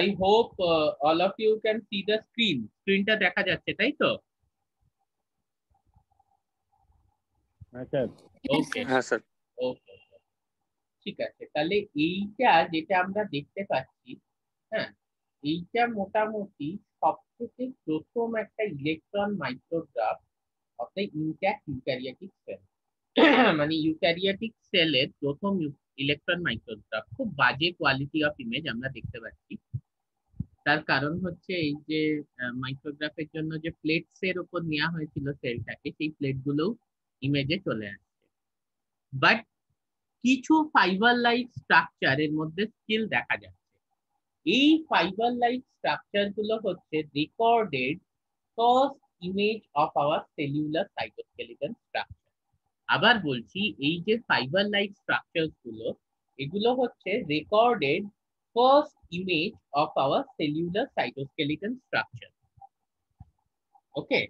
I hope all of you can see the screen. স্ক্রিনটা দেখা যাচ্ছে তাই তো? ওকে হ্যাঁ স্যার। ওকে ঠিক আছে, তাহলে এইটা যেটা আমরা দেখতে পাচ্ছি, হ্যাঁ, এইটা মোটামুটি সবথেকে প্রথম একটা electron micrograph of the intact eukaryotic sell. মানে ইউক্যারিওটিক সেলের প্রথম ইলেকট্রন মাইক্রোগ্রাফ। খুব বাজে কোয়ালিটি অফ ইমেজ আমরা দেখতে পাচ্ছি। তার কারণ হচ্ছে এই যে মাইক্রোগ্রাফের জন্য যে প্লেটস এর উপর নেওয়া হয়েছিল সেলটাকে, সেই প্লেট গুলো ইমেজে চলে আসছে। বাট কিছু ফাইবার লাইক স্ট্রাকচার এর মধ্যে স্টিল দেখা যাচ্ছে। এই ফাইবার লাইক স্ট্রাকচার গুলো হচ্ছে recorded first image of our cellular cytoskeleton structure. আবার বলছি, এই যে ফাইবার লাইক স্ট্রাকচার গুলো, এগুলো হচ্ছে recorded first image of our cellular cytoskeleton structure. Okay,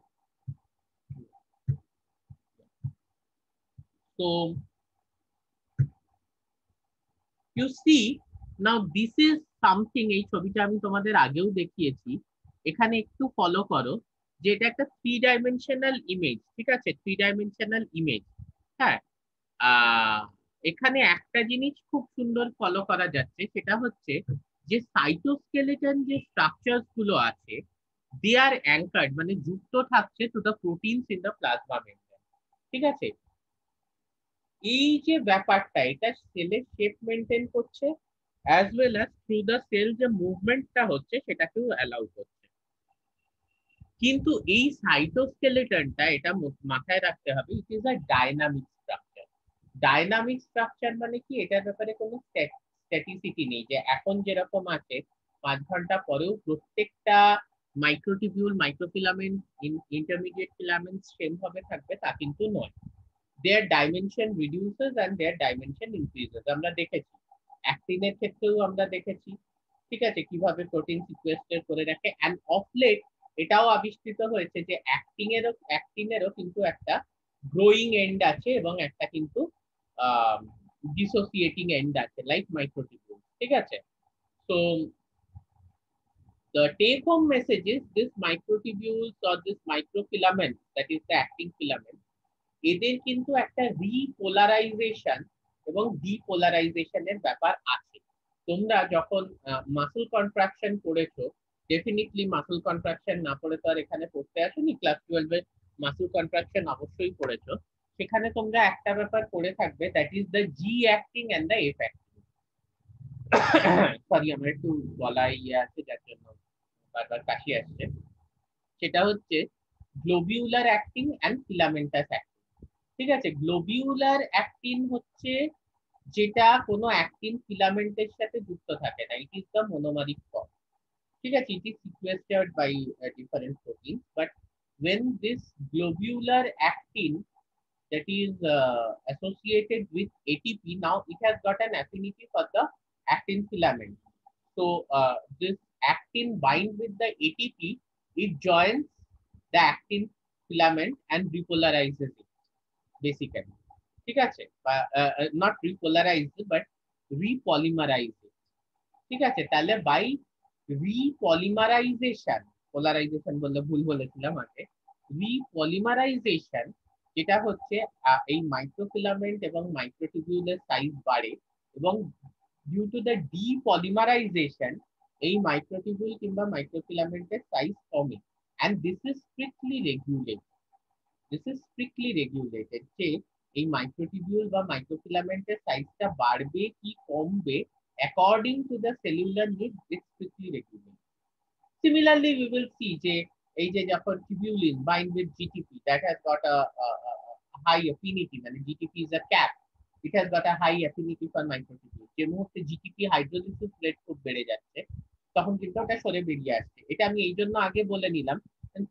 তো you see now this is something, এই ছবিটা আমি তোমাদের আগেও দেখিয়েছি, এখানে একটু ফলো করো যে এটা একটা 3 ডাইমেনশনাল ইমেজ, ঠিক আছে? 3 ডাইমেনশনাল ইমেজ। হ্যাঁ, এখানে একটা জিনিস খুব সুন্দর ফলো করা যাচ্ছে, সেটা হচ্ছে যে সাইটোস্কেলেটন যে স্ট্রাকচারস গুলো আছে, দে আর অ্যাঙ্কার্ড, মানে যুক্ত থাকছে to the proteins in the plasma membrane. ঠিক আছে, এই যে ব্যাপারটা, এটা সেলের শেপ মেনটেন করছে, as well as through the cell যে মুভমেন্টটা হচ্ছে সেটাকেও অ্যালাউ করছে। কিন্তু এই সাইটোস্কেলেটনটা, এটা মাথায় রাখতে হবে, it is a dynamic structure. Dynamic structure মানে কি, এটার ব্যাপারে কোনো স্ট্যাটিসিটি নেই যে এখন যেরকম আছে 5 ঘন্টা পরেও প্রত্যেকটা microtubule, microfilament, intermediate filament same ভাবে থাকবে, তা কিন্তু নয়। their dimension reduces and their dimension increases। আমরা দেখেছি অ্যাক্টিনের ক্ষেত্রেও আমরা দেখেছি, ঠিক আছে, কিভাবে প্রোটিন সিকোয়েস্টার করে রাখে। এন্ড অফ লেট এটাও আবিষ্কৃত হয়েছে যে অ্যাক্টিনেরও কিন্তু একটা গ্রোয়িং এন্ড আছে এবং একটা কিন্তু ডিসোসিয়েটিং এন্ড আছে, লাইক মাইক্রোটিবিউল। ঠিক আছে, তো the take home message is this microtubules or this microfilament, that is the actin filament, এদের কিন্তু একটা রিপোলারাইজেশন এবং ডিপোলারাইজেশনের ব্যাপার আছে। তোমরা যখন মাসল কন্ট্রাকশন করেছো, ডেফিনেটলি মাসল কন্ট্রাকশন না পড়ে তো আর এখানে পড়তে আসেনি, ক্লাস 12 এ মাসল কন্ট্রাকশন অবশ্যই পড়েছো। সেখানে তোমরা একটা ব্যাপার পড়ে থাকবে, that is the G actin and the F actin. Sorry, আমার একটু গলায় ইয়ে আছে যার জন্য বারবার কাশি আসছে। সেটা হচ্ছে globular actin and filamentous actin. ঠিক আছে, গ্লোবিউলার অ্যাক্টিন হচ্ছে যেটা কোনো অ্যাক্টিন ফিলামেন্টের সাথে যুক্ত থাকে না, it is the monomeric form. ঠিক আছে, it is sequestered by different protein, but when this globular actin that is associated with ATP, now it has got an affinity for the actin filament. So this actin bind with the ATP, it joins the actin filament and repolarizes it basically। ঠিক আছে, বা not রিপোলারাইজ but রিপলিমারাইজ। ঠিক আছে, তাহলে by রিপলিমারাইজেশন, polarisation বললে ভুল বলেছিলাম আগে, রিপলিমারাইজেশন যেটা হচ্ছে এই মাইক্রোফিলামেন্ট এবং মাইক্রোটিবিউলের সাইজ বাড়ে, এবং ডিউ টু দ্য ডিপলিমারাইজেশন এই মাইক্রোটিবিউল কিংবা মাইক্রোফিলামেন্টের সাইজ কমে। And this is strictly regulated যে এই মাইক্রোটিবিউল বা মাইক্রোফিলামেন্টের সাইজটা বাড়বে কি কমবে according to the cellular need, it's strictly regulated. Similarly we will see যে এই যে যখন tubulin bind with GTP, that has got a high affinity, মানে GTP is a cap, it has got a high affinity for microtubule. যে মুহূর্তে GTP hydrolysis rate খুব বেড়ে যাচ্ছে, তখন কিন্তু ওটা সরে বেরিয়ে আসছে। এটা আমি এই জন্য আগে বলে নিলাম,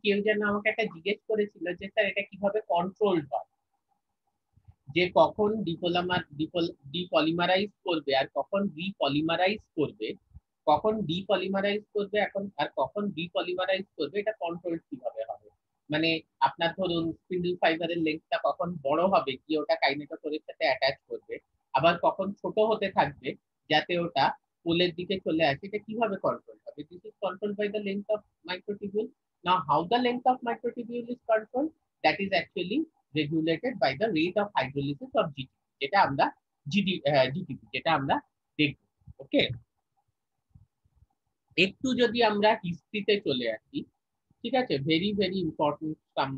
কেউ যেন আমাকে একটা জিজ্ঞেস করেছিল যে স্যার এটা কিভাবে কন্ট্রোল হয়, যে কখন ডিপলিমারাইজ করবে আর কখন রিপলিমারাইজ করবে, কখন ডিপলিমারাইজ করবে এখন আর কখন রিপলিমারাইজ করবে, এটা কন্ট্রোল কিভাবে হবে? মানে আপনার ধরুন স্পিন্ডল ফাইবারের লেন্থটা কখন বড় হবে কি ওটা কাইনেটোকোরের সাথে অ্যাটাচ করবে, আবার কখন ছোট হতে থাকবে যাতে ওটা পোলের দিকে চলে আসে, এটা কিভাবে কন্ট্রোল হবে? This is control by the length of microtubule. Now how the length of microtubule is control, that is actually regulated by the rate of hydrolysis of GT, যেটা আমরা জিটিপি যেটা আমরা দেখব। ওকে, একটু যদি আমরা হিস্ট্রিতে চলে আসি, ঠিক আছে, very very important some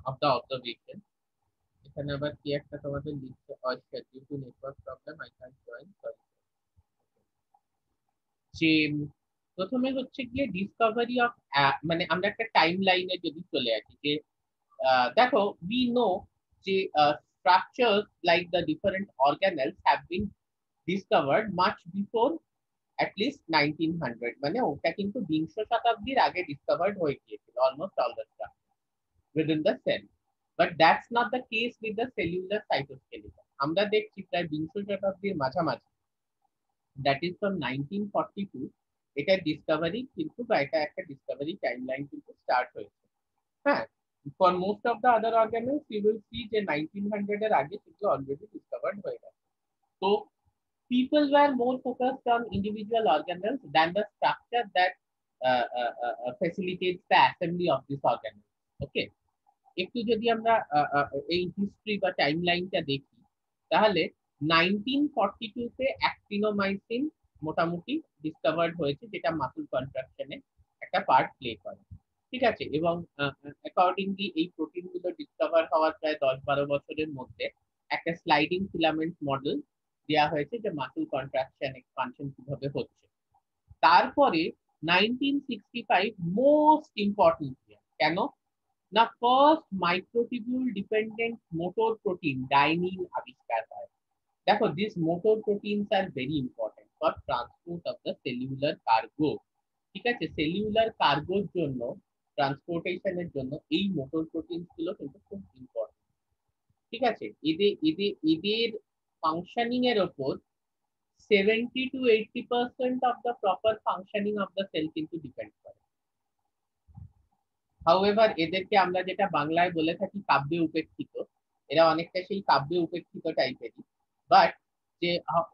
of the observation. এখানে আবার কি একটা তোমাদের লিখতে হয়, due to network problem I can join, sorry. যে প্রথমে হচ্ছে গিয়ে ডিসকভারি অফ, মানে আমরা একটা টাইম লাইনে যদি চলে আসি যে দেখো উই নো যে structures like the different organelles have been discovered much before at least 1900, মানে ওটা কিন্তু বিংশ শতাব্দীর আগে ডিসকভার্ড হয়ে গিয়েছিল almost all the structure within the cell, but that's not the case with the cellular cytoskeleton। আমরা দেখছি প্রায় বিংশ শতাব্দীর মাঝামাঝি, দ্যাট ইজ ফ্রম 1942, এটা ডিসকভারি কিন্তু বা এটা একটা ডিসকভারি টাইমলাইন কিন্তু স্টার্ট হয়েছে। হ্যাঁ, for most of the other organelles you will see যে 1900 এর আগে সেগুলো অলরেডি ডিসকভার্ড হয়ে গেছে। তো people were more focused on individual organelles than the structure that facilitates the assembly of this organelle। Okay, একটু যদি আমরা এই হিস্ট্রি বা টাইম লাইনটা দেখি, তাহলে 1942 তে অ্যাক্টিনোমাইসিন মোটামুটি ডিসকভার্ড হয়েছে, যেটা মাসল কন্ট্রাকশনে একটা পার্ট প্লে করে। ঠিক আছে, এবং অ্যাকর্ডিংলি এই প্রোটিন গুলো ডিসকভার হওয়ার প্রায় 10-12 বছরের মধ্যে একটা স্লাইডিং ফিলামেন্ট মডেল দেওয়া হয়েছে যে মাসল কন্ট্রাকশন এক্সপানশন কিভাবে হচ্ছে। তারপরে 1965 মোস্ট ইম্পর্টেন্ট ইয়ার, কেন না first microtubule dependent motor protein dynein আবিষ্কার হয়। দেখো this motor proteins are very important for transport of the cellular cargo. ঠিক আছে, সেলুলার কার্গোর জন্য, ট্রান্সপোর্টেশনের জন্য এই মোটর প্রোটিনস গুলো কিন্তু খুব ইম্পর্টেন্ট। ঠিক আছে, এদের এদের এদের ফাংশনিং এর উপর 70 to 80% of the proper functioning of the cell কিন্তু ডিপেন্ড করে। হাউএভার এদেরকে আমরা যেটা বাংলায় বলে থাকি কাব্যে উপেক্ষিত, এরা অনেকটা সেই কাব্যে উপেক্ষিত টাইপেরই। বাট যে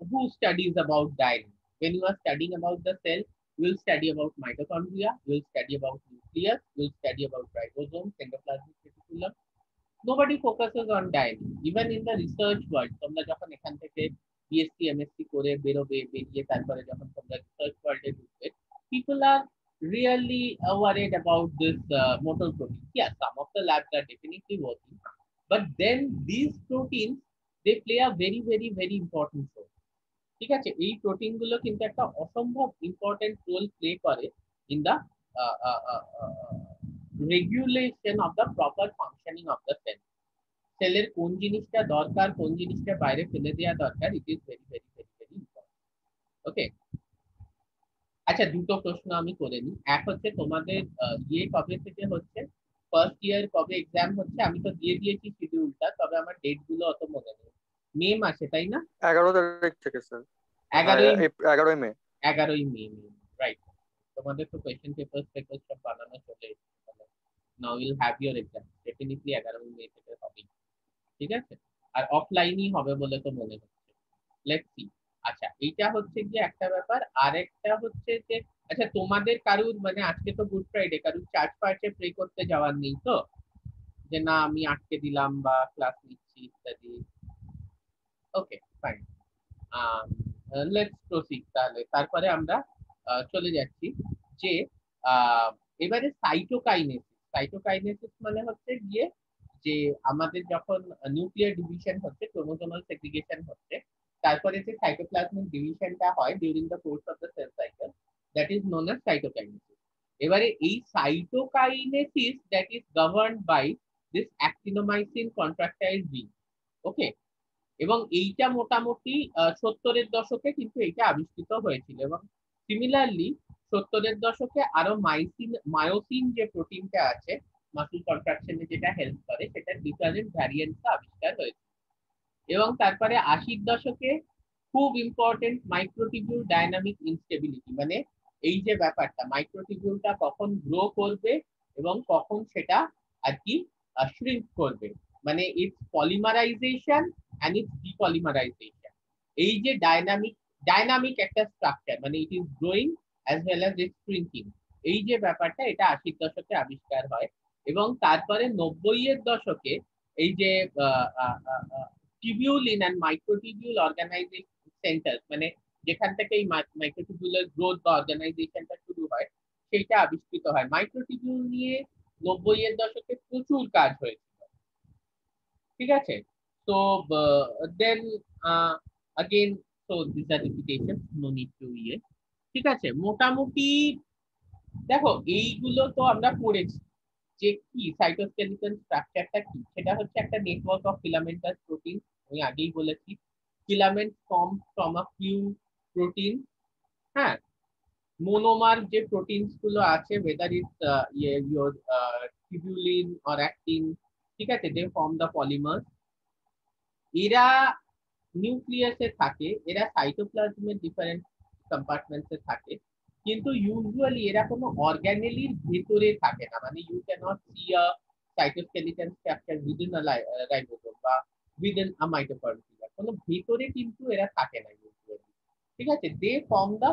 হু studies about dining, when you are studying about the cell, you will study about mitochondria, you will study about nucleus, you will study about ribosome, endoplasmic reticulum. Nobody focuses on dining, even in the research world। তোমরা যখন এখান থেকে BSc MSc করে বেরোবে, বেরিয়ে তারপরে যখন তোমরা রিসার্চ ওয়ার্ল্ডে ঢুকবে, people are really worried about this motor protein। Yeah, some of the labs are definitely working, but then these proteins they play a very very very important role। ঠিক আছে, এই প্রোটিন গুলো কিন্তু একটা অসম্ভব ইম্পর্টেন্ট রোল প্লে করে in the regulation of the proper functioning of the cell. সেলের কোন জিনিসটা দরকার, কোন জিনিসটা বাইরে ফেলে দেওয়া দরকার, it is very very very very important. Okay, আচ্ছা দুটো প্রশ্ন আমি করে নিই। এক হচ্ছে তোমাদের ইয়ে কবে থেকে হচ্ছে, ফার্স্ট ইয়ার কবে এক্সাম হচ্ছে? আমি তো দিয়ে দিয়েছি শিডিউলটা, তবে আমার ডেট গুলো অত মনে নেই। মে মাসে তাই না? 11 তারিখ থেকে স্যার। হ্যাঁ, 11ই 11ই মে। 11ই মে, রাইট। তোমাদের তো কোয়েশ্চেন পেপার সব বানানো চলে এসেছে, now you'll have your exam definitely 11ই মে থেকে হবে। ঠিক আছে, আর অফলাইনই হবে বলে তো মনে হচ্ছে, লেটস সি। আচ্ছা, এইটা হচ্ছে গিয়ে একটা ব্যাপার। আর একটা হচ্ছে যে আচ্ছা তোমাদের কারুর মানে আজকে তো গুড ফ্রাইডে, কারুর চার্চ পার্চে প্রে করতে যাওয়ার নেই তো, যে না আমি আটকে দিলাম বা ক্লাস নিচ্ছি ইত্যাদি? Okay fine, let's proceed. তাহলে তারপরে আমরা চলে যাচ্ছি যে এবারে সাইটোকাইনেসিস। সাইটোকাইনেসিস মানে হচ্ছে গিয়ে যে আমাদের যখন নিউক্লিয়ার ডিভিশন হচ্ছে, ক্রোমোসোমাল সেগ্রিগেশন হচ্ছে, তারপরে যে সাইটোপ্লাজমিক ডিভিশনটা হয় during the course of the cell cycle, that is known as cytokinesis. এবারে এই cytokinesis that is governed by this actinomycin contractile gene. Okay, এবং এইটা মোটামুটি 70-এর দশকে কিন্তু এইটা আবিষ্কৃত হয়েছিল, এবং সিমিলারলি 70-এর দশকে আরো মায়োসিন যে প্রোটিনটা আছে মাসল কন্ট্রাকশনে যেটা হেল্প করে, সেটার ডিফারেন্ট ভ্যারিয়েন্টস আবিষ্কার হয়েছে। এবং তারপরে 80-র দশকে খুব ইম্পর্টেন্ট মাইক্রোটিবিউল ডাইনামিক ইনস্টেবিলিটি, মানে এই যে ব্যাপারটা মাইক্রোটিবিউলটা কখন গ্রো করবে এবং কখন সেটা আর কি শ্রিঙ্ক করবে, মানে it's polymerisation and it's depolymerisation. এই যে ডাইনামিক একটা স্ট্রাকচার, মানে it is growing as well as it's shrinking, এই যে ব্যাপারটা এটা 80-এর দশকে আবিষ্কার হয়। এবং তারপরে 90-এর দশকে এই যে tubulin and microtubule organisation centre, মানে যেখান থেকে এই মাইক্রোটিবিউলের গ্রোথ বা অর্গানাইজেশনটা শুরু হয়, সেইটা আবিষ্কৃত হয়। মাইক্রোটিবিউল নিয়ে 90-এর দশকে প্রচুর কাজ হয়েছিল, ঠিক আছে। তো দেন again, so these are repetitions, no need to ইয়ে, ঠিক আছে। মোটামুটি দেখো এইগুলো তো আমরা পড়েছি যে কি সাইটোস্কেলিটন স্ট্রাকচারটা কি। সেটা হচ্ছে একটা নেটওয়ার্ক অফ ফিলামেন্টাস প্রোটিন, আমি আগেই বলেছি। Filament form from a few protein, হ্যাঁ। মোনোমার যে প্রোটিনস গুলো আছে, whether it's your tubulin or actin, ঠিক আছে, they form the polymers. এরা নিউক্লিয়াসে থাকে, এরা সাইটোপ্লাজমের ডিফারেন্ট কম্পার্টমেন্টসে থাকে, কিন্তু ইউজুয়ালি এরা কোনো অর্গানেলির ভেতরে থাকে না। মানে you can not see a cytoskeleton structure within a ribosome বা উইদিন আ মাইটোকন্ড্রিয়া, কোনো ভেতরে কিন্তু এরা থাকে না ইউজুয়ালি, ঠিক আছে। They form the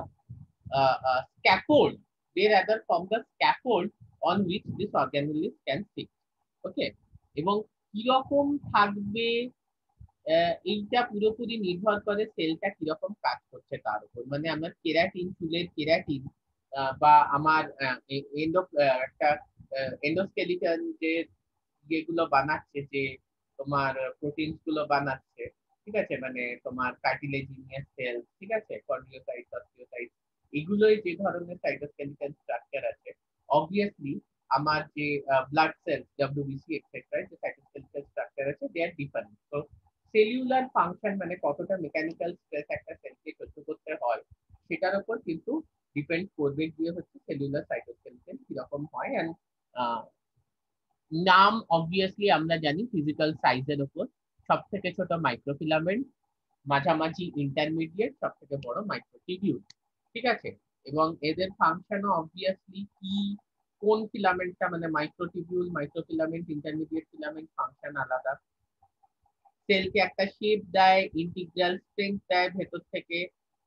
scaffold, they rather form the scaffold on which this organelle can sit, ওকে। এবং কিরকম থাকবে এইটা পুরোপুরি নির্ভর করে সেলটা কিরকম কাজ করছে তার উপর। মানে আমার কেরাটিন, চুলের কেরাটিন বা আমার এন্ডো একটা এন্ডোস্কেলিটন যে যেগুলো বানাচ্ছে, যে তোমার প্রোটিনস গুলো বানাচ্ছে, ঠিক আছে, মানে তোমার কার্টিলেজিনিয়াস সেল, ঠিক আছে, কর্নিওসাইট, অস্টিওসাইট, এগুলোই যে ধরনের সাইটোস্কেলিটন স্ট্রাকচার আছে। অবভিয়াসলি আমার যে ব্লাড সেল, ডব্লিউবিসি এক্সেট্রা, যে সাইটোস্কেলিটন স্ট্রাকচার আছে, দে আর ডিফারেন্ট। তো সেলুলার ফাংশন, মানে কতটা মেকানিক্যাল স্ট্রেস একটা সেলকে সহ্য করতে হয়, সেটার উপর কিন্তু ডিপেন্ড করবে গিয়ে হচ্ছে সেলুলার সাইটোস্কেলিটন কিরকম হয়। এন্ড নাম অবভিয়াসলি আমরা জানি ফিজিক্যাল সাইজের উপর, সব থেকে ছোট মাইক্রোফিলামেন্ট, মাঝামাঝি ইন্টারমিডিয়েট, সব থেকে বড় মাইক্রোটিবিউল, ঠিক আছে। এবং এদের ফাংশনও অবভিয়াসলি কি, কোন ফিলামেন্টটা, মানে microtubule, microfilament, intermediate filament, function আলাদা। সেলকে একটা শেপ দেয়, ইন্টিগ্রাল স্ট্রেংথ দেয় ভেতর থেকে,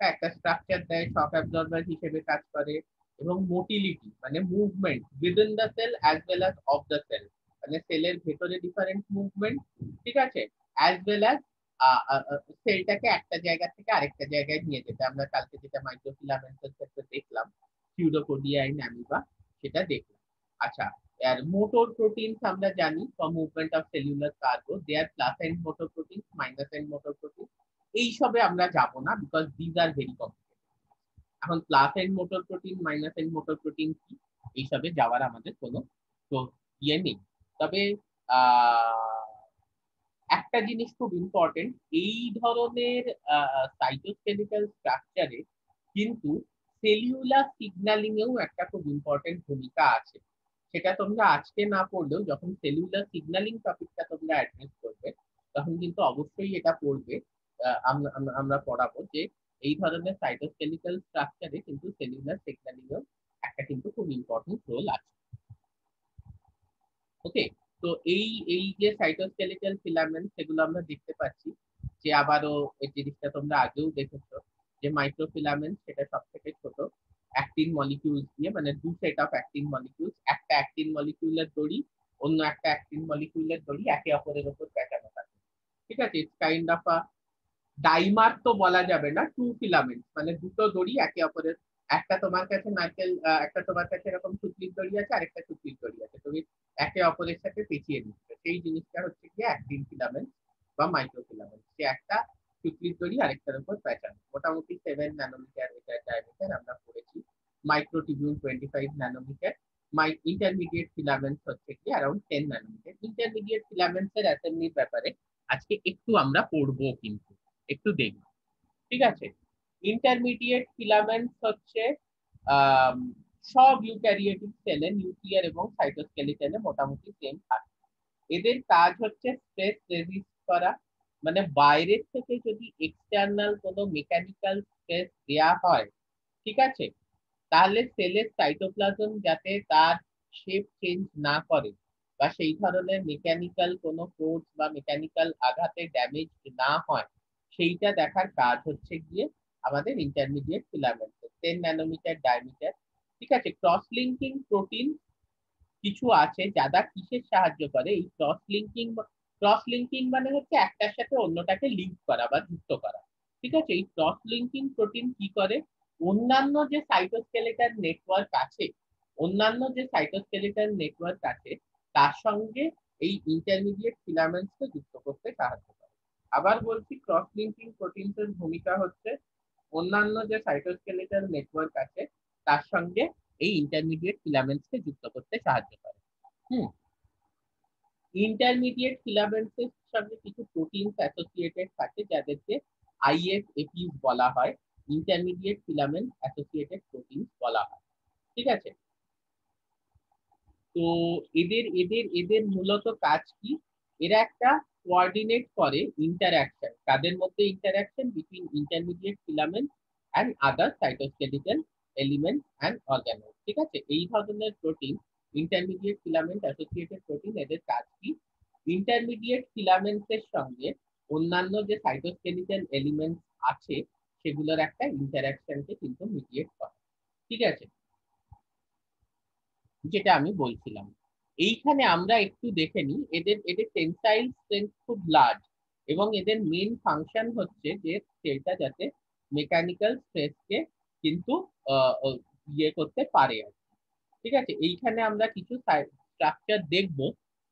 একটা স্ট্রাকচার দেয়, শক অ্যাবজর্বার হিসেবে কাজ করে। এবং মোটিলিটি, মানে movement within the cell as well as of the cell, মানে সেলের ভেতরে ডিফারেন্ট মুভমেন্ট, ঠিক আছে, অ্যাজ ওয়েল অ্যাজ সেলটাকে একটা জায়গা থেকে আরেকটা জায়গায় নিয়ে যেতে। আমরা কালকে যেটা মাইক্রোফিলামেন্টের ক্ষেত্রে দেখলাম, থিউরোপোডিয়া ইন অ্যামিবা, সেটা দেখলাম। আচ্ছা, আর মোটর প্রোটিনস আমরা জানি for movement of cellular cargo, they are plus end motor proteins, minus end motor protein. এইসবে আমরা যাব না, because these are very complicated. এখন plus end motor protein, minus end motor protein কি, এইসবে যাওয়ার আমাদের কোনো তো ইয়ে নেই। তবে একটা জিনিস খুব ইম্পর্টেন্ট, এই ধরনের সাইটোস্কেলিটাল স্ট্রাকচারে কিন্তু সেলুলার সিগন্যালিং এও একটা খুব ইম্পর্টেন্ট ভূমিকা আছে। সেটা তোমরা আজকে না পড়লেও যখন সেলুলার সিগন্যালিং টপিকটা তোমরা অ্যাড্রেস করবে, তখন কিন্তু অবশ্যই এটা পড়বে। আমরা পড়াবো যে এই ধরনের সাইটোস্কেলিটাল স্ট্রাকচারে কিন্তু সেলুলার সিগন্যালিং এও একটা কিন্তু খুব ইম্পর্টেন্ট রোল আছে, ওকে। তো এই এই যে সাইটোস্কেলিটাল ফিলামেন্ট, সেগুলো আমরা দেখতে পাচ্ছি যে আবারও এই জিনিসটা তোমরা আগেও দেখেছো, যে মাইক্রোফিলামেন্ট সেটা সব থেকে ছোট অ্যাক্টিন মলিকিউলস দিয়ে, মানে দু সেট অফ অ্যাক্টিন মলিকিউলস, একটা অ্যাক্টিন মলিকিউলের দড়ি, অন্য একটা অ্যাক্টিন মলিকিউলের দড়ি একে অপরের উপর পেঁচানো থাকে, ঠিক আছে। It's kind of a dimer তো বলা যাবে না, টু ফিলামেন্ট, মানে দুটো দড়ি একে অপরের, একটা তোমার কাছে নারকেল, একটা তোমার কাছে এরকম সুতলির দড়ি আছে, আরেকটা সুতলির দড়ি আছে, তুমি একে অপরের সাথে পেঁচিয়ে দিচ্ছ, সেই জিনিসটা হচ্ছে কি অ্যাক্টিন ফিলামেন্ট বা মাইক্রোফিলামেন্ট। সে একটা সুতলির দড়ি আরেকটার উপর পেঁচানো। মোটামুটি 7 ন্যানোমিটার এটা ডায়ামিটার আমরা পড়েছি। Microtubule 25 nanometre. ইন্টারমিডিয়েট ফিলামেন্টস হচ্ছে কি অ্যারাউন্ড 10 ন্যানোমিটার। ইন্টারমিডিয়েট ফিলামেন্টস এর অ্যাসেম্বলির ব্যাপারে আজকে একটু আমরা পড়বো, কিন্তু একটু দেখব, ঠিক আছে। ইন্টারমিডিয়েট ফিলামেন্টস হচ্ছে আহ সব ইউক্যারিওটিক সেলে, নিউক্লিয়ার এবং সাইটোস্কেলিটনে মোটামুটি সেম থাকে। এদের কাজ হচ্ছে স্ট্রেস রেজিস্ট করা, মানে বাইরের থেকে যদি এক্সটার্নাল কোনো মেকানিক্যাল স্ট্রেস দেয়া হয়, ঠিক আছে, তাহলে সেলের সাইটোপ্লাজম যাতে তার শেপ চেঞ্জ না করে বা সেই ধরনের মেকানিক্যাল কোনো ফোর্স বা মেকানিক্যাল আঘাতে ড্যামেজ না হয়, সেইটা দেখার কাজ হচ্ছে গিয়ে আমাদের ইন্টারমিডিয়েট ফিলামেন্ট, 10 ন্যানোমিটার ডায়ামিটার। ঠিক আছে, ক্রস লিঙ্কিং প্রোটিন কিছু আছে যারা কিসের সাহায্য করে, এই ক্রস লিঙ্কিং মানে হচ্ছে একটার সাথে অন্যটাকে লিঙ্ক করা বা যুক্ত করা। ঠিক আছে, এই ক্রস লিঙ্কিং প্রোটিন কি করে, অন্যান্য যে সাইটোস্কেলেটন নেটওয়ার্ক আছে, অন্যান্য যে সাইটোস্কেলেটন নেটওয়ার্ক আছে তার সঙ্গে এই ইন্টারমিডিয়েট ফিলামেন্টসকে যুক্ত করতে সাহায্য করে। আবার বলছি, ক্রস লিঙ্কিং প্রোটিনসের ভূমিকা হচ্ছে অন্যান্য যে সাইটোস্কেলেটন নেটওয়ার্ক আছে তার সঙ্গে এই ইন্টারমিডিয়েট ফিলামেন্টসকে যুক্ত করতে সাহায্য করে। ইন্টারমিডিয়েট ফিলামেন্টসের সঙ্গে কিছু প্রোটিনস অ্যাসোসিয়েটেড থাকে যাদেরকে আইএফএপিস বলা হয়, ইন্টারমিডিয়েট ফিলামেন্ট অ্যাসোসিয়েটেড প্রোটিনস বলা হয়। ঠিক আছে, তো এদের এদের এদের মূলত কাজ কি, এরা একটা কোঅর্ডিনেট করে ইন্টারঅ্যাকশন, তাদের মধ্যে interaction between intermediate filament and other cytoskeletal elements and organelles. ঠিক আছে, এই ধরনের protein intermediate filament associated protein, এদের কাজ কি, ইন্টারমিডিয়েট ফিলামেন্টসের সঙ্গে অন্যান্য যে সাইটোস্কেলিটাল এলিমেন্টস আছে সেগুলোর একটা ইন্টারঅ্যাকশনকে কিন্তু মিডিয়েট করে। ঠিক আছে, যেটা আমি বলছিলাম, এইখানে আমরা একটু দেখে নিই, এদের এদের টেনসাইল স্ট্রেংথ খুব লার্জ এবং এদের মেন ফাংশন হচ্ছে যে সেটা যাতে মেকানিক্যাল স্ট্রেসকে কিন্তু ইয়ে করতে পারে আর কি। ঠিক আছে, এইখানে আমরা কিছু স্ট্রাকচার দেখব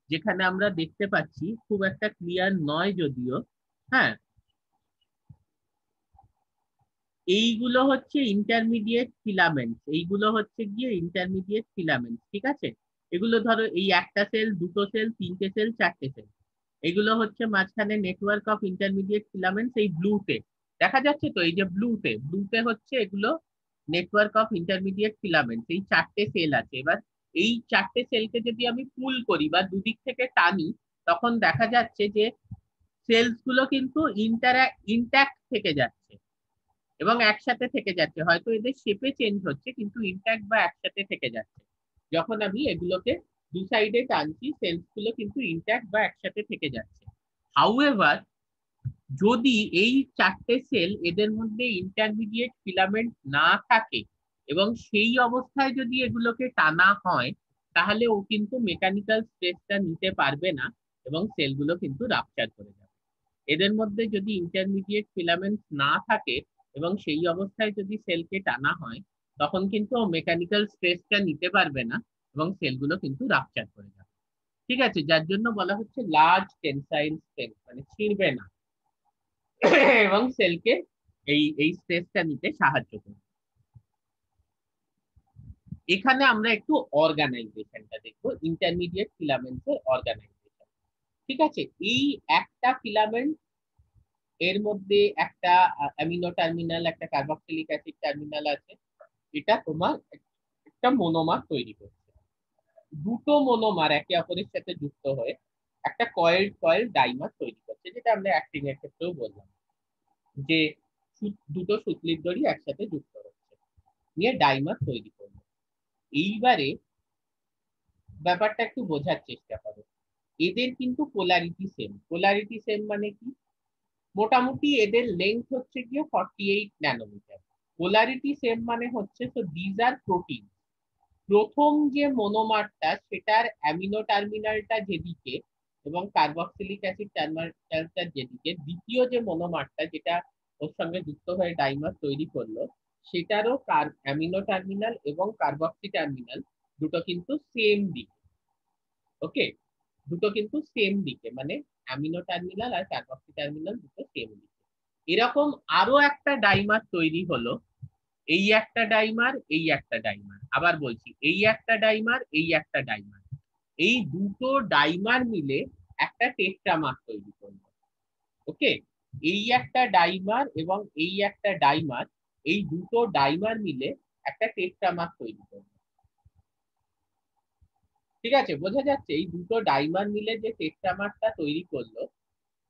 যেখানে আমরা দেখতে পাচ্ছি, খুব একটা ক্লিয়ার নয় যদিও। হ্যাঁ, এইগুলো হচ্ছে ইন্টারমিডিয়েট ফিলামেন্টস, এইগুলো হচ্ছে গিয়ে ইন্টারমিডিয়েট ফিলামেন্টস। ঠিক আছে, এগুলো ধরো এই একটা সেল, দুটো সেল, তিনটে সেল, চারটে সেল, এগুলো হচ্ছে মাঝখানে নেটওয়ার্ক অফ ইন্টারমিডিয়েট ফিলামেন্টস। এই ব্লুতে দেখা যাচ্ছে তো, এই যে ব্লুতে ব্লুতে হচ্ছে এগুলো নেটওয়ার্ক অফ ইন্টারমিডিয়েট ফিলামেন্টস, এই চারটে সেল আছে। এবার এই চারটে সেলকে যদি আমি পুল করি বা দুদিক থেকে টানি, তখন দেখা যাচ্ছে যে সেলস গুলো কিন্তু ইন্ট্যাক্ট থেকে যাচ্ছে এবং একসাথে থেকে যাচ্ছে, হয়তো এদের শেপে চেঞ্জ হচ্ছে কিন্তু ইনট্যাক্ট বা একসাথে থেকে যাচ্ছে। যখন আমি এগুলোকে দু সাইডে টানছি সেলস গুলো কিন্তু ইনট্যাক্ট বা একসাথে থেকে যাচ্ছে। হাউএভার, যদি এই চারটে সেল এদের মধ্যে ইন্টারমিডিয়েট ফিলামেন্ট না থাকে এবং সেই অবস্থায় যদি এগুলোকে টানা হয়, তাহলে ও কিন্তু মেকানিক্যাল স্ট্রেসটা নিতে পারবে না এবং সেলগুলো কিন্তু রাপচার করে যাবে। এদের মধ্যে যদি ইন্টারমিডিয়েট ফিলামেন্ট না থাকে এবং সেই অবস্থায় যদি সেলকে টানা হয়, তখন কিন্তু মেকানিক্যাল স্ট্রেসটা নিতে পারবে না এবং সেলগুলো কিন্তু রাপচার করে যাবে। ঠিক আছে, যার জন্য বলা হচ্ছে লার্জ টেনসাইল স্ট্রেংথ, মানে ছিঁড়বে না এবং সেলকে এই এই স্ট্রেসটা নিতে সাহায্য করবে। এখানে আমরা একটু অর্গানাইজেশনটা দেখবো, ইন্টারমিডিয়েট ফিলামেন্টের অর্গানাইজেশন। ঠিক আছে, এই একটা ফিলামেন্ট এর মধ্যে একটা অ্যামিনো টার্মিনাল, একটা কার্বক্সিলিক অ্যাসিড টার্মিনাল আছে, এটা তোমার একটা মনোমার তৈরি করছে। দুটো মনোমার একে অপরের সাথে যুক্ত হয়ে একটা কয়েল ডাইমার তৈরি করছে, যেটা আমরা অ্যাক্টিং এর ক্ষেত্রেও বললাম যে দুটো সুতলির দড়ি একসাথে যুক্ত হচ্ছে, নিয়ে ডাইমার তৈরি করলো। এইবারে ব্যাপারটা একটু বোঝার চেষ্টা করো, এদের কিন্তু পোলারিটি সেম। পোলারিটি সেম মানে কি, মোটামুটি এদের লেন্থ হচ্ছে গিয়ে 48 ন্যানোমিটার। পোলারিটি সেম মানে হচ্ছে, তো দিজ আর প্রোটিন, প্রথম যে মনোমারটা সেটার অ্যামিনো টার্মিনালটা যেদিকে এবং কার্বক্সিলিক অ্যাসিড টার্মিনালটা যেদিকে, দ্বিতীয় যে মনোমারটা যেটা ওর সঙ্গে যুক্ত হয়ে ডাইমার তৈরি করলো, সেটারও অ্যামিনো টার্মিনাল এবং কার্বক্সি টার্মিনাল দুটো কিন্তু সেম দিকে। ওকে, দুটো কিন্তু সেম দিকে, মানে অ্যামিনো টার্মিনাল আর কার্বক্সি টার্মিনাল দুটো সেম দিকে। এরকম আরো একটা ডাইমার তৈরি হলো, এই একটা ডাইমার, এই একটা ডাইমার, আবার বলছি এই একটা ডাইমার, এই একটা ডাইমার, এই দুটো ডাইমার মিলে একটা টেট্রামার তৈরি করলো। ওকে, এই একটা ডাইমার এবং এই একটা ডাইমার, এই দুটো ডাইমার মিলে একটা টেট্রামার তৈরি করলো। ঠিক আছে, বোঝা যাচ্ছে এই দুটো ডাইমার মিলে যে টেট্রামারটা তৈরি করলো।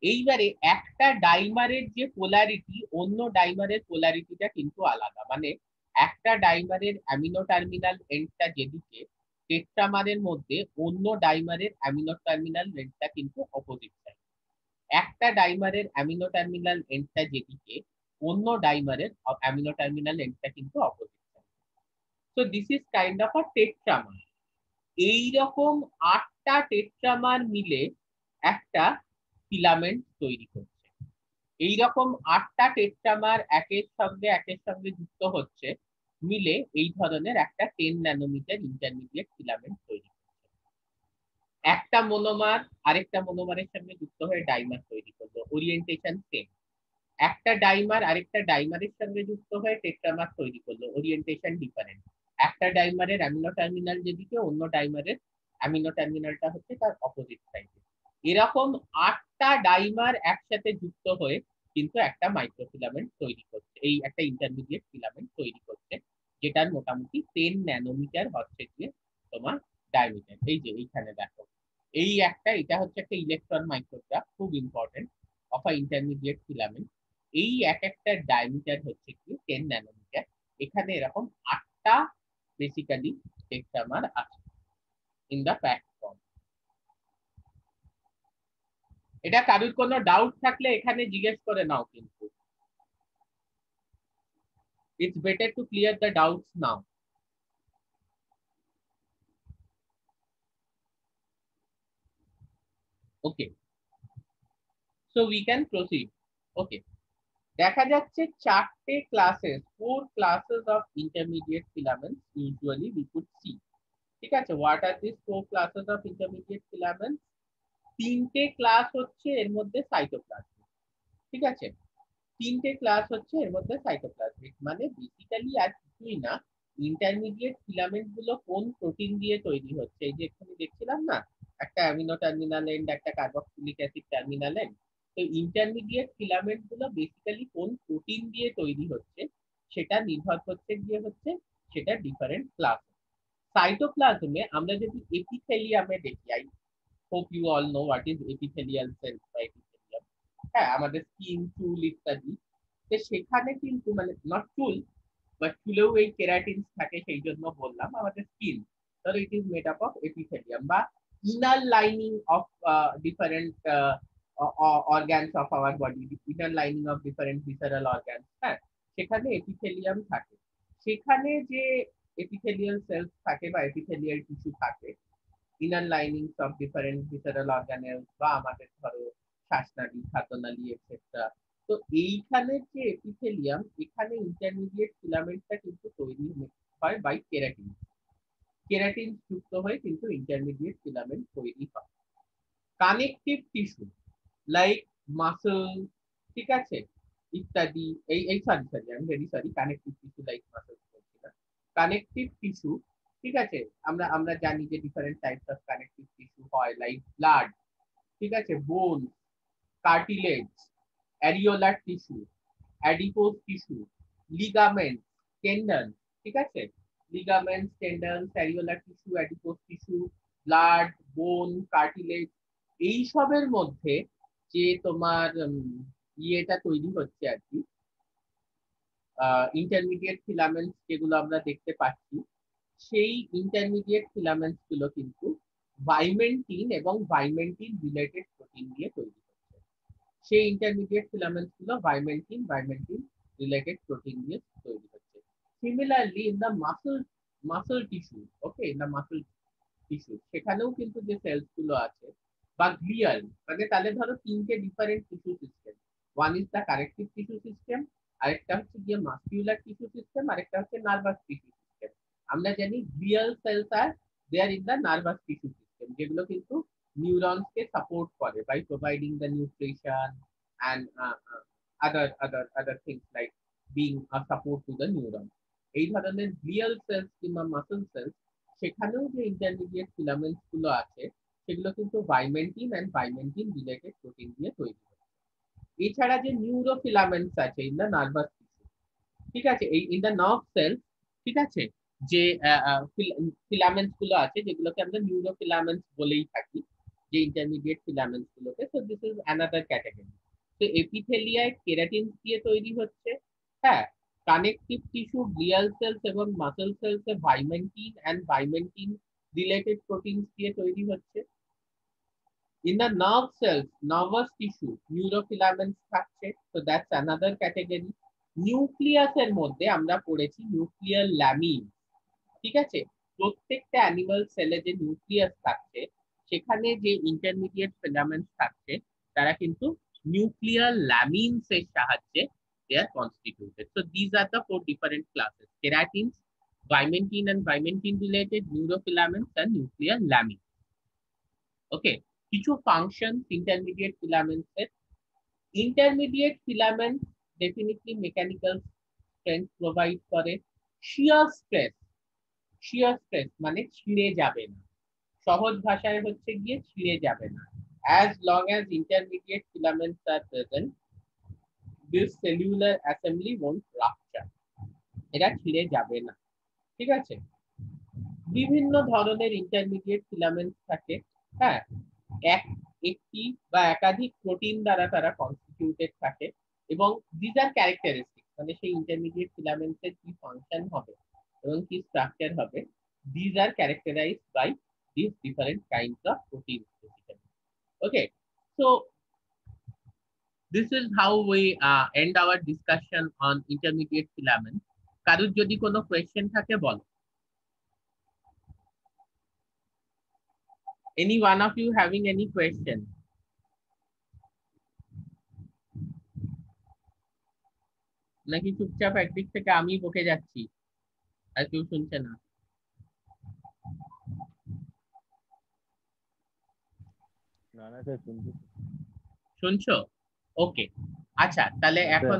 এইবারে একটা ডাইমারের যে পোলারিটি অন্য ডাইমারের পোলারিটিটা কিন্তু আলাদা, মানে একটা ডাইমারের অ্যামিনো টার্মিনাল এন্ডটা যেদিকে টেট্রামারের মধ্যে অন্য ডাইমারের অ্যামিনো টার্মিনাল লেন্থটা কিন্তু অপোজিট সাইড। একটা ডাইমারের অ্যামিনো টার্মিনাল এন্ডটা যেদিকে, অন্য ডাইমারের অ্যামিনো টার্মিনাল এন্ডটা কিন্তু opposite side. So this is kind of a tetramer. এইরকম 8টা টেট্রামার মিলে একটা ফিলামেন্ট তৈরি করছে। এইরকম 8টা টেট্রামার একের সঙ্গে যুক্ত হচ্ছে, মিলে এই ধরনের একটা 10 ন্যানোমিটার ইন্টারমিডিয়েট ফিলামেন্ট তৈরি করছে। একটা মনোমার আরেকটা মনোমারের সঙ্গে যুক্ত হয়ে ডাইমার তৈরি করলো, ওরিয়েন্টেশন সেম। একটা ডাইমার আরেকটা ডাইমারের সঙ্গে যুক্ত হয়ে টেট্রামার তৈরি করলো, ওরিয়েন্টেশন ডিফারেন্ট। একটা ডাইমারের অ্যামিনো টার্মিনাল যেদিকে, অন্য ডাইমারের অ্যামিনো টার্মিনালটা হচ্ছে তার অপোজিট সাইডে। এরকম 8টা ডাইমার একসাথে যুক্ত হয়ে কিন্তু একটা মাইক্রোফিলামেন্ট তৈরি করছে, এই একটা ইন্টারমিডিয়েট ফিলামেন্ট তৈরি করছে, যেটার মোটামুটি 10 ন্যানোমিটার হচ্ছে গিয়ে তোমার ডায়ামিটার। এই যে এইখানে দেখো, এই একটা, এটা হচ্ছে একটা ইলেকট্রন মাইক্রোগ্রাফ, খুব important, of a intermediate filament. এই এক একটা ডায়ামিটার হচ্ছে কি 10 ন্যানোমিটার। এখানে এরকম 8টা বেসিক্যালি টেট্রামার আছে ইন দা প্যাক ফর্ম। এটা কারোর কোনো ডাউট থাকলে এখানে জিজ্ঞেস করে নাও, কিন্তু it's better to clear the doubts now. Okay, so we can proceed. Okay, দেখা যাচ্ছে 4টে classes, 4 classes of intermediate filaments usually we could see. ঠিক আছে, what are this 4 classes of intermediate filaments? 3টে ক্লাস হচ্ছে এর মধ্যে সাইটোপ্লাজমিক। ঠিক আছে, 3টে ক্লাস হচ্ছে এর মধ্যে সাইটোপ্লাজমিক, মানে বেসিক্যালি আর কিছুই না, ইন্টারমিডিয়েট ফিলামেন্ট গুলো কোন প্রোটিন দিয়ে তৈরি হচ্ছে। এই যে এখানে দেখছিলাম না, একটা অ্যামিনো টার্মিনাল এন্ড, একটা কার্বক্সিলিক অ্যাসিড টার্মিনাল এন্ড। তো ইন্টারমিডিয়েট ফিলামেন্ট গুলো বেসিক্যালি কোন প্রোটিন দিয়ে তৈরি হচ্ছে সেটা নির্ভর করছে গিয়ে হচ্ছে সেটা ডিফারেন্ট ক্লাস। সাইটোপ্লাজমে আমরা যদি এপিথেলিয়ামে দেখি, I hope you all know what is epithelial cells বা এপিথেলিয়াম। হ্যাঁ, আমাদের স্কিন, চুল ইত্যাদি। তো সেখানে কিন্তু মানে নট চুল, বাট চুলেও এই কেরাটিন থাকে, সেই জন্য বললাম আমাদের স্কিন। ধরো it is made up of epithelium বা inner lining of different organs of our body, inner lining of different visceral organs. হ্যাঁ, সেখানে এপিথেলিয়াম থাকে। সেখানে যে এপিথেলিয়াল সেলস থাকে বা এপিথেলিয়াল টিস্যু থাকে, inner linings of different visceral organelles, বা আমাদের ধরো শ্বাসনালী, খাদ্যনালী এটসেট্রা। তো এইখানে যে এপিথেলিয়াম, এখানে ইন্টারমিডিয়েট ফিলামেন্টটা কিন্তু তৈরি হয় বাই কেরাটিন। কেরাটিন যুক্ত হয়ে কিন্তু ইন্টারমিডিয়েট ফিলামেন্ট তৈরি হয়। কানেকটিভ টিস্যু লাইক মাসল, ঠিক আছে, ইত্যাদি, এই এই সরি সরি আমি very sorry, connective tissue like muscle বলছি না, কানেকটিভ টিস্যু। ঠিক আছে, আমরা আমরা জানি যে different types of connective tissue হয়, লাইক ব্লাড, ঠিক আছে, বোন, cartilage, areolar tissue, adipose tissue, ligament, tendon. ঠিক আছে, ligaments, tendon, areolar tissue, adipose tissue, blood, বোন, কার্টিলেজ, এই সবের মধ্যে যে তোমার ইয়েটা তৈরি হচ্ছে আর কি, ইন্টারমিডিয়েট ফিলামেন্টস যেগুলো আমরা দেখতে পাচ্ছি, সেই ইন্টারমিডিয়েট ফিলামেন্টস গুলো কিন্তু ভাইমেন্টিন এবং ভাইমেন্টিন রিলেটেড প্রোটিন দিয়ে তৈরি হচ্ছে। সেই ইন্টারমিডিয়েট ফিলামেন্টস গুলো ভাইমেন্টিন রিলেটেড প্রোটিন দিয়ে তৈরি হচ্ছে। Similarly in the muscle tissue, okay, in the muscle tissue সেখানেও কিন্তু যে সেলস গুলো আছে, বা গ্লিয়াল, মানে তাহলে ধরো 3টে different tissue system. One is the connective tissue system, আরেকটা হচ্ছে গিয়ে মাসকিউলার টিস্যু সিস্টেম, আরেকটা হচ্ছে নার্ভাস টিস্যু সিস্টেম। আমরা জানি গ্লিয়াল সেলস আর there in the nervous tissue system, যেগুলো কিন্তু নিউরনসকে সাপোর্ট করে by providing the nutrition and other things like being a support to the neuron. এই ধরনের গ্লিয়াল সেলস কিংবা মাসল সেলস, সেখানেও যে ইন্টারমিডিয়েট ফিলামেন্টস গুলো আছে, সেগুলো কিন্তু ভাইমেন্টিন এন্ড ভাইমেন্টিন রিলেটেড প্রোটিন দিয়ে তৈরি হয়। এছাড়া যে নিউরোফিলামেন্টস আছে ইন দ্য নার্ভাস টিস্যু, ঠিক আছে, এই ইন দ্য নার্ভ সেলস, ঠিক আছে, যে ফিলামেন্টস গুলো আছে যেগুলোকে আমরা নিউরোফিলামেন্টস বলেই থাকি, যে ইন্টারমিডিয়েট ফিলামেন্টস গুলোকে। So this is another category. তো এপিথেলিয়ায় কেরাটিন দিয়ে তৈরি হচ্ছে। হ্যাঁ, কানেকটিভ টিস্যু, গ্লিয়াল সেলস এবং মাসল সেলসে ভাইমেন্টিন এন্ড ভাইমেন্টিন রিলেটেড প্রোটিনস দিয়ে তৈরি হচ্ছে। In the nerve cells, nervous tissue, neurofilaments থাকছে, so that's another category. নিউক্লিয়াসের মধ্যে আমরা পড়েছি নিউক্লিয়ার ল্যামিন, ঠিক আছে। প্রত্যেকটা অ্যানিমাল সেলে যে নিউক্লিয়াস থাকছে সেখানে যে ইন্টারমিডিয়েট ফিলামেন্টস থাকছে তারা কিন্তু নিউক্লিয়ার ল্যামিনস এর সাহায্যে they are constituted. So these are the four different classes: keratins, vimentin and vimentin related, neurofilaments and nuclear lamins. Okay, কিছু ফাংশনস ইন্টারমিডিয়েট ফিলামেন্টস এর। Intermediate filament definitely mechanical strength provide করে। Shear stress, shear stress মানে ছিঁড়ে যাবে না, সহজ ভাষায় হচ্ছে গিয়ে ছিঁড়ে যাবে না। as long as intermediate filaments are present, this cellular assembly won't rupture, এটা ছিঁড়ে যাবে না, ঠিক আছে। বিভিন্ন ধরনের ইন্টারমিডিয়েট ফিলামেন্টস থাকে, হ্যাঁ, একটি বা একাধিক প্রোটিন দ্বারা তারা কনস্টিটিউটেড থাকে, এবং দিস আর ক্যারেক্টারিস্টিক, মানে সেই ইন্টারমিডিয়েট ফিলামেন্টসের কি ফাংশন হবে এবং কি স্ট্রাকচার হবে, this are characterized by these different kinds of proteins basically. Okay, so this is how we end our discussion on intermediate filaments. কারুর যদি কোনো কোয়েশ্চেন থাকে বলো। Any one of you having any question? নাকি চুপচাপ একদিক থেকে আমি বকে যাচ্ছি আর কেউ শুনছে না? শুনছো? ওকে, আচ্ছা, তাহলে এখন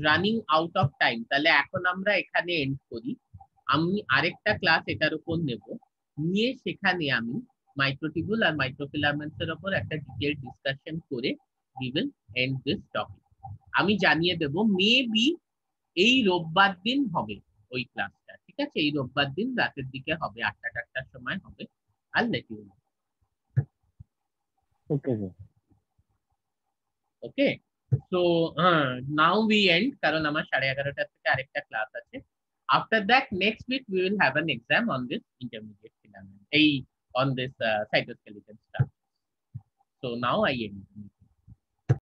রানিং আউট অফ টাইম, তাহলে এখন আমরা এখানে এন্ড করি। আমি আরেকটা ক্লাস এটার উপর নেব, নিয়ে সেখানে আমি মাইক্রোটিবিউল আর মাইক্রোফিলামেন্টস এর উপর একটা ডিটেইলড ডিসকাশন করে we will end this topic. আমি জানিয়ে দেব মেবি এই রোববার দিন হবে ওই ক্লাসটা, ঠিক আছে। এই রোববার দিন রাতের দিকে হবে, 8টার সময় হবে। I'll let you know. Okay, sir. Okay, so now we end, কারণ আমার 11:30 থেকে আরেকটা ক্লাস আছে। After that, next week we will have an exam on this intermediate filament, on this cytoskeleton stuff. So now I end.